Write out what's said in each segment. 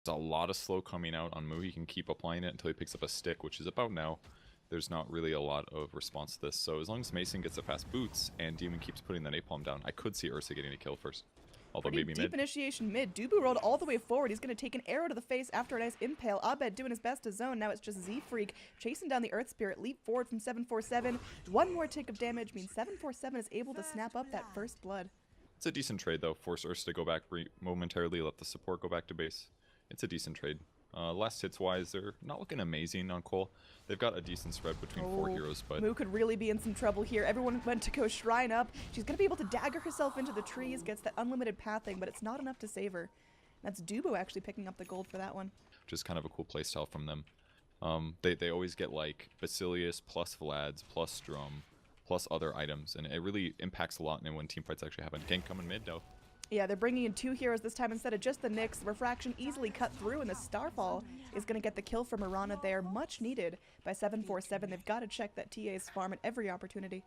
a lot of slow coming out on Mu. He can keep applying it until he picks up a stick, which is about now. There's not really a lot of response to this. So as long as Mason gets the fast boots and Demon keeps putting the napalm down, I could see Ursa getting a kill first. Although Pretty maybe deep mid. initiation mid. Dubu rolled all the way forward. He's going to take an arrow to the face after a nice impale. Abed doing his best to zone. Now it's just Z-Freak chasing down the Earth Spirit. Leap forward from 747. One more tick of damage means 747 is able to snap up that first blood. It's a decent trade though. Force Ursa to go back momentarily, let the support go back to base. It's a decent trade. Last hits wise, they're not looking amazing on CoL. They've got a decent spread between 4 heroes, but Mu could really be in some trouble here. Everyone went to go Shrine up. She's going to be able to dagger herself into the trees, gets that unlimited pathing, but it's not enough to save her. That's Dubu actually picking up the gold for that one. which is kind of a cool playstyle from them. They always get like Basilius plus Vlad's plus Drum plus other items, and it really impacts a lot when team fights actually happen. Gank coming mid though. Yeah, they're bringing in 2 heroes this time instead of just the Nyx. Refraction easily cut through, and the Starfall is going to get the kill from Mirana there. Much needed by 747. They've got to check that TA's farm at every opportunity.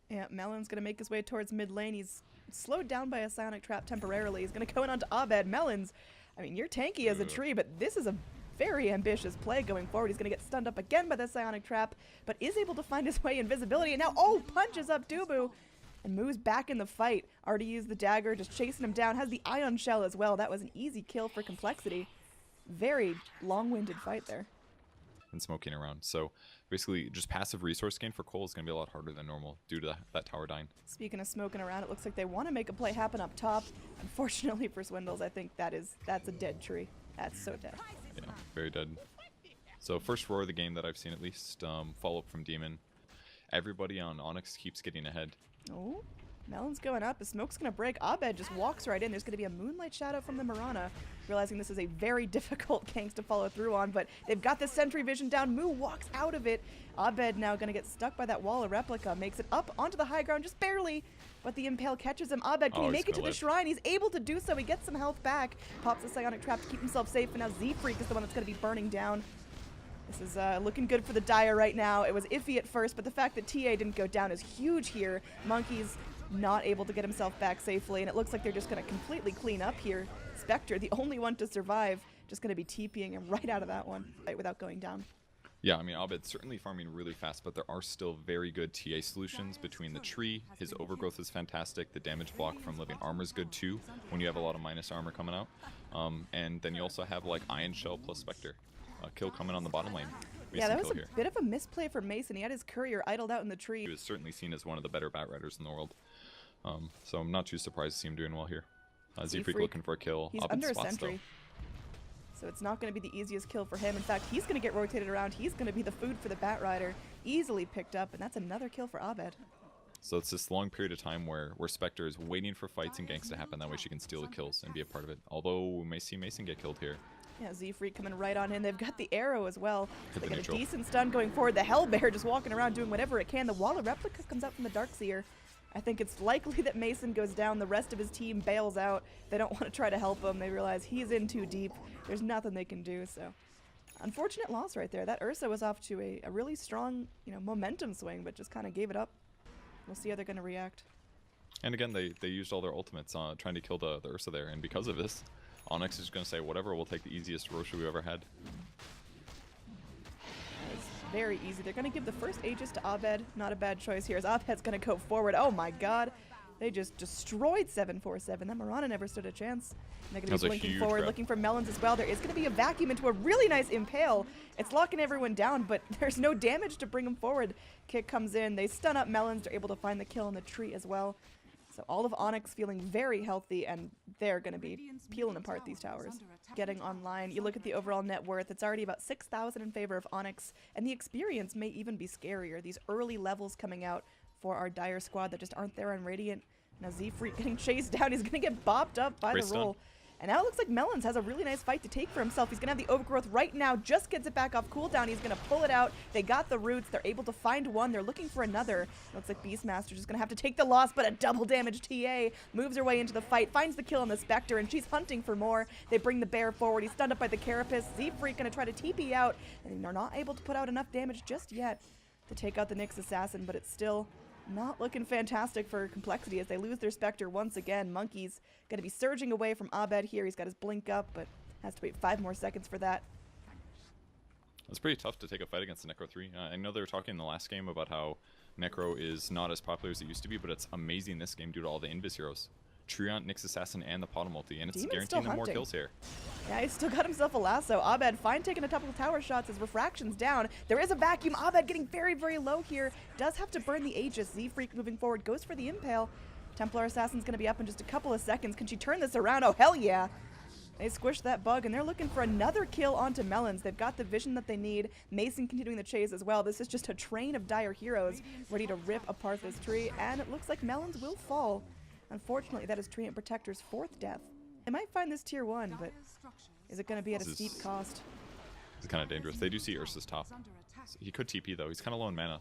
Yeah, Melon's going to make his way towards mid lane. He's slowed down by a Psionic Trap temporarily. He's going to go in onto Abed. Melon's, I mean, you're tanky as a tree, but this is a very ambitious play going forward. He's going to get stunned up again by the Psionic Trap, but is able to find his way invisibility. And now, punches up Dubu. And Mu's back in the fight. Already used the dagger, just chasing him down. Has the Ion Shell as well. That was an easy kill for Complexity. Very long-winded fight there. And smoking around. So basically, just passive resource gain for CoL is going to be a lot harder than normal due to that tower dying. Speaking of smoking around, it looks like they want to make a play happen up top. Unfortunately for Swindles, I think that's a dead tree. That's so dead. Yeah, very dead. So first roar of the game that I've seen at least. Follow-up from Demon. Everybody on Onyx keeps getting ahead. Oh, Melon's going up. The smoke's going to break. Abed just walks right in. There's going to be a Moonlight Shadow from the Mirana. Realizing this is a very difficult gank to follow through on, but they've got the Sentry Vision down. Mu walks out of it. Abed now going to get stuck by that wall of Replica. Makes it up onto the high ground just barely, but the Impale catches him. Abed, can he make it to the shrine? He's able to do so. He gets some health back. Pops the Psionic Trap to keep himself safe, and now Z-Freak is the one that's going to be burning down. This is looking good for the Dire right now. It was iffy at first, but the fact that TA didn't go down is huge here. Monkey's not able to get himself back safely, and it looks like they're just going to completely clean up here. Spectre, the only one to survive, just going to be TPing him right out of that one right, without going down. Yeah, I mean, Abed's certainly farming really fast, but there are still very good TA solutions between the tree. His overgrowth is fantastic. The damage block from living armor is good too when you have a lot of minus armor coming out. And then you also have like Ion Shell plus Spectre. Kill coming on the bottom lane. Yeah, that was a bit of a misplay for Mason. He had his courier idled out in the tree. He was certainly seen as one of the better bat riders in the world. So I'm not too surprised to see him doing well here. Z-Freak looking for a kill. He's under a sentry. So it's not going to be the easiest kill for him. In fact, he's going to get rotated around. He's going to be the food for the bat rider. Easily picked up, and that's another kill for Abed. So it's this long period of time where Spectre is waiting for fights and ganks to happen. That way she can steal the kills and be a part of it. Although we may see Mason get killed here. Yeah, Z-Freak coming right on in. They've got the arrow as well. They got a decent stun going forward. The Hellbear just walking around doing whatever it can. The wall of Replica comes out from the Darkseer. I think it's likely that Mason goes down. The rest of his team bails out. They don't want to try to help him. They realize he's in too deep. There's nothing they can do, so... Unfortunate loss right there. That Ursa was off to a really strong, momentum swing, but just kind of gave it up. We'll see how they're going to react. And again, they used all their ultimates trying to kill the Ursa there, and because of this, Onyx is going to say, whatever, we'll take the easiest Rosha we've ever had. It's very easy. They're going to give the first Aegis to Abed. Not a bad choice here, as Abed's going to go forward. Oh my god. They just destroyed 747. That Mirana never stood a chance. And they're going to be blinking forward, looking for Melons as well. There is going to be a vacuum into a really nice Impale. It's locking everyone down, but there's no damage to bring them forward. Kick comes in. They stun up Melons. They're able to find the kill in the tree as well. So all of Onyx feeling very healthy, and they're going to be peeling apart these towers. Getting online, you look at the overall net worth, it's already about 6,000 in favor of Onyx, and the experience may even be scarier. These early levels coming out for our Dire squad that just aren't there on Radiant. Now Z-Freak getting chased down, he's going to get bopped up by the roll. And now it looks like Melons has a really nice fight to take for himself. He's going to have the overgrowth right now, just gets it back off cooldown. He's going to pull it out. They got the roots. They're able to find one. They're looking for another. Looks like Beastmaster's just going to have to take the loss, but a double damage TA moves her way into the fight, finds the kill on the Spectre, and she's hunting for more. They bring the bear forward. He's stunned up by the Carapace. Z-Freak going to try to TP out, and they're not able to put out enough damage just yet to take out the Nyx Assassin, but it's still not looking fantastic for Complexity as they lose their Spectre once again. Monkey's going to be surging away from Abed here. He's got his blink up, but Has to wait 5 more seconds for that. It's pretty tough to take a fight against the Necro 3. I know they were talking in the last game about how Necro is not as popular as it used to be, but it's amazing this game due to all the Invis heroes. Treant, Nyx Assassin, and the Potta multi, and it's Demon's guaranteeing them more kills here. Yeah, he's still got himself a lasso. Abed fine taking a couple of tower shots. His refraction's down. There is a vacuum. Abed getting very, very low here. Does have to burn the Aegis. Z-Freak moving forward. Goes for the Impale. Templar Assassin's going to be up in just a couple of seconds. Can she turn this around? Oh, hell yeah. They squished that bug, and they're looking for another kill onto Melons. They've got the vision that they need. Mason continuing the chase as well. This is just a train of dire heroes ready to rip apart this tree, and it looks like Melons will fall. Unfortunately, that is Treant Protector's 4th death. They might find this tier 1, but is it going to be at a steep cost? It's kind of dangerous. They do see Ursa's top. So he could TP, though. He's kind of low in mana.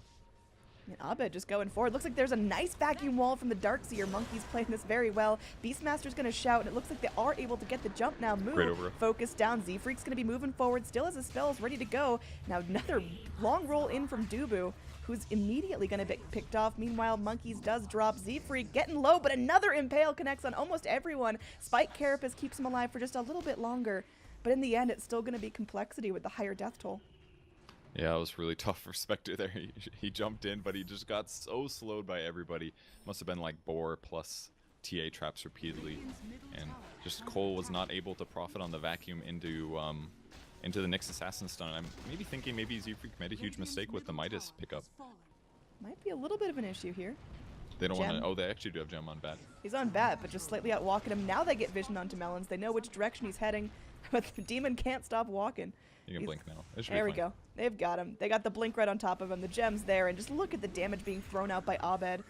And Abed just going forward. Looks like there's a nice vacuum wall from the Darkseer. Monkey's playing this very well. Beastmaster's going to shout, and it looks like they are able to get the jump now. Move. Great over. Focus down. Z-Freak's going to be moving forward. Still has his spells ready to go. Now another long roll in from Dubu, who's immediately going to be picked off. Meanwhile, Monkeys does drop. Z-Freak getting low, but another Impale connects on almost everyone. Spike Carapace keeps him alive for just a little bit longer. But in the end, it's still going to be Complexity with the higher death toll. Yeah, it was really tough for Spectre there. He jumped in, but he just got so slowed by everybody. Must have been like Boar plus TA traps repeatedly. And just CoL was not able to profit on the vacuum into the Nyx Assassin stun. I'm maybe thinking maybe Z-Freak made a huge mistake with the Midas pickup. Might be a little bit of an issue here. They don't want to... Oh, they actually do have Gem on Bat. He's on Bat, but just slightly out walking him. Now they get vision onto Melons. They know which direction he's heading, but the Demon can't stop walking. You can blink now. There we go. They've got him. They got the blink right on top of him. The gem's there, and just look at the damage being thrown out by Abed.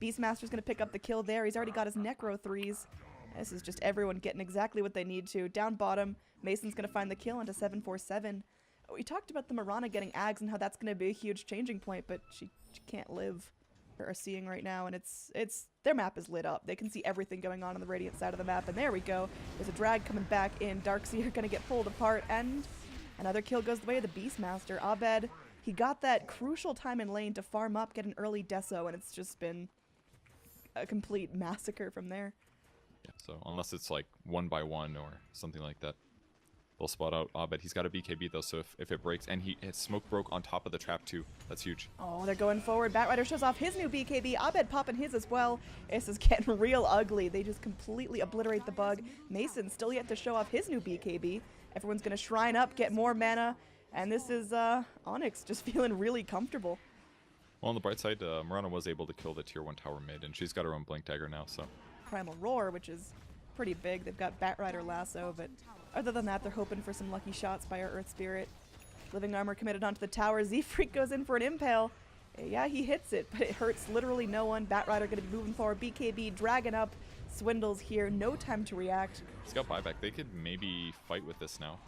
Beastmaster's going to pick up the kill there. He's already got his Necro 3s. This is just everyone getting exactly what they need to. Down bottom, Mason's going to find the kill onto 747. We talked about the Mirana getting Ags and how that's going to be a huge changing point, but she can't live. Are seeing right now, and it's their map is lit up. They can see everything going on the Radiant side of the map, and there we go. There's a drag coming back in. Darkseer going to get pulled apart, and another kill goes the way of the Beastmaster. Abed, he got that crucial time in lane to farm up, get an early deso, and it's just been a complete massacre from there. Yeah, so unless it's like 1 by 1 or something like that, they'll spot out Abed. He's got a BKB though, so if it breaks, and his smoke broke on top of the trap too. That's huge. Oh, they're going forward. Batrider shows off his new BKB. Abed popping his as well. This is getting real ugly. They just completely obliterate the bug. Mason still yet to show off his new BKB. Everyone's going to shrine up, get more mana, and this is Onyx just feeling really comfortable. Well, on the bright side, Mirana was able to kill the tier 1 tower mid, and she's got her own Blink Dagger now, so. Primal Roar, which is pretty big. They've got Batrider Lasso, but other than that, they're hoping for some lucky shots by our Earth Spirit. Living Armor committed onto the tower. Z-Freak goes in for an Impale. Yeah, he hits it, but it hurts literally no one. Batrider going to be moving forward. BKB dragging up. Swindles here. No time to react. He's got buyback. They could maybe fight with this now.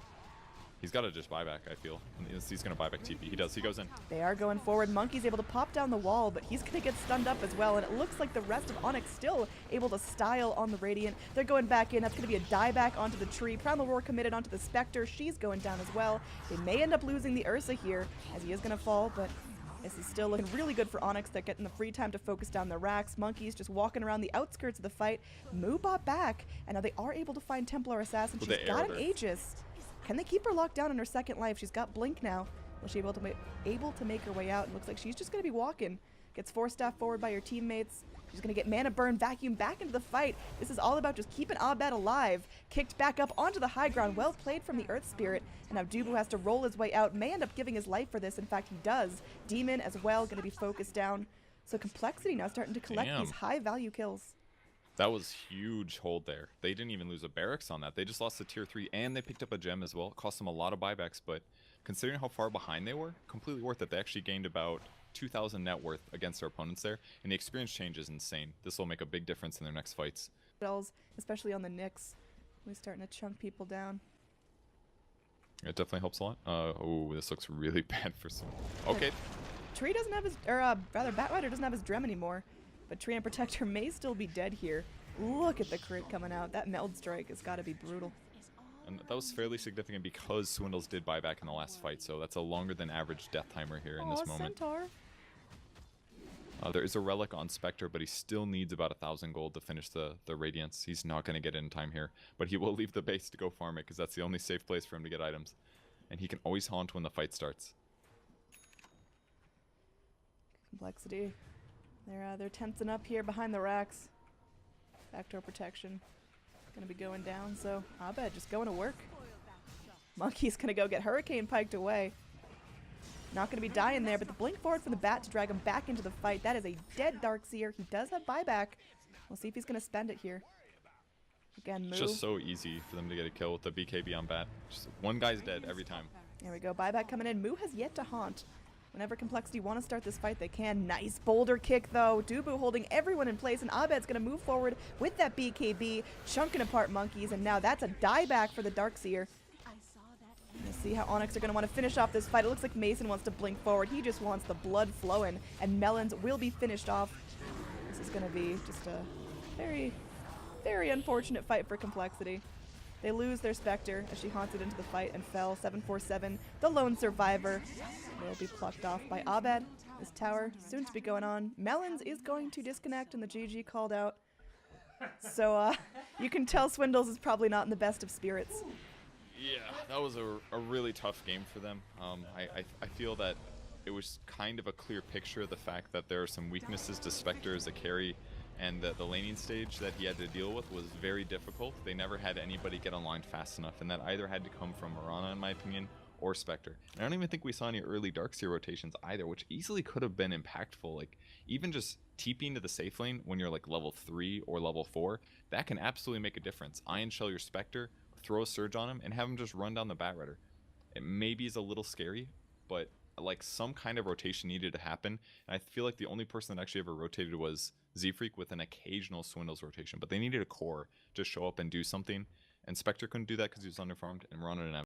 He's got to just buyback, I feel. He's going to buyback TP. He does. He goes in. They are going forward. Monkey's able to pop down the wall, but he's going to get stunned up as well. And it looks like the rest of Onyx still able to style on the Radiant. They're going back in. That's going to be a dieback onto the tree. Primal Roar committed onto the Spectre. She's going down as well. They may end up losing the Ursa here, as he is going to fall, but this is still looking really good for Onyx. They're getting the free time to focus down their racks. Monkey's just walking around the outskirts of the fight. Moo bought back, and now they are able to find Templar Assassin. She's got an Aegis. Can they keep her locked down in her second life? She's got Blink now. Will she be able to make her way out? It looks like she's just going to be walking. Gets 4-staff forward by her teammates. She's going to get mana burn, vacuum back into the fight. This is all about just keeping Abed alive. Kicked back up onto the high ground. Well played from the Earth Spirit. And now Dubu has to roll his way out. May end up giving his life for this. In fact, he does. Demon as well, going to be focused down. So Complexity now starting to collect these high value kills. That was huge hold there. They didn't even lose a barracks on that. They just lost the tier 3, and they picked up a gem as well. It cost them a lot of buybacks, but considering how far behind they were, completely worth it. They actually gained about 2,000 net worth against their opponents there, and the experience change is insane. This will make a big difference in their next fights. Especially on the Nyx. We're starting to chunk people down. It definitely helps a lot. Oh, this looks really bad for some. Okay. Tree doesn't have his, or rather, Batrider doesn't have his Drem anymore. But Treant Protector may still be dead here. Look at the crit coming out. That Meld Strike has got to be brutal. And that was fairly significant because Swindles did buyback in the last fight, so that's a longer than average death timer here in this moment. Centaur. There is a relic on Spectre, but he still needs about 1,000 gold to finish the Radiance. He's not going to get it in time here, but he will leave the base to go farm it because that's the only safe place for him to get items. And he can always haunt when the fight starts. Complexity. They're tensing up here behind the racks. Backdoor protection. Gonna be going down, so Abed just going to work. Monkey's gonna go get Hurricane piked away. Not gonna be dying there, but the blink forward from the bat to drag him back into the fight. That is a dead Darkseer. He does have buyback. We'll see if he's gonna spend it here. Again, Moo. It's just so easy for them to get a kill with the BKB on bat. Just one guy's dead every time. There we go. Buyback coming in. Moo has yet to haunt. Whenever Complexity want to start this fight, they can. Nice boulder kick, though. Dubu holding everyone in place, and Abed's going to move forward with that BKB, chunking apart Monkeys, and now that's a dieback for the Darkseer. We'll see how Onyx are going to want to finish off this fight. It looks like Mason wants to blink forward. He just wants the blood flowing, and Melons will be finished off. This is going to be just a very, very unfortunate fight for Complexity. They lose their Spectre as she haunted into the fight and fell. 747, the lone survivor, will be plucked off by Abed. This tower soon to be going on. Melons is going to disconnect, and the GG called out. So you can tell Swindles is probably not in the best of spirits. Yeah, that was a really tough game for them. I feel that it was kind of a clear picture of the fact that there are some weaknesses to Spectre as a carry, and the laning stage that he had to deal with was very difficult. They never had anybody get online fast enough, and that either had to come from Mirana, in my opinion, or Spectre. And I don't even think we saw any early Darkseer rotations either, which easily could have been impactful. Like, even just TPing to the safe lane when you're like level 3 or level 4, that can absolutely make a difference. Iron Shell your Spectre, throw a Surge on him, and have him just run down the Bat Rider. It maybe is a little scary, but like some kind of rotation needed to happen. And I feel like the only person that actually ever rotated was Z-Freak with an occasional Swindles rotation, but they needed a core to show up and do something. And Spectre couldn't do that because he was underfarmed, and Mirana didn't have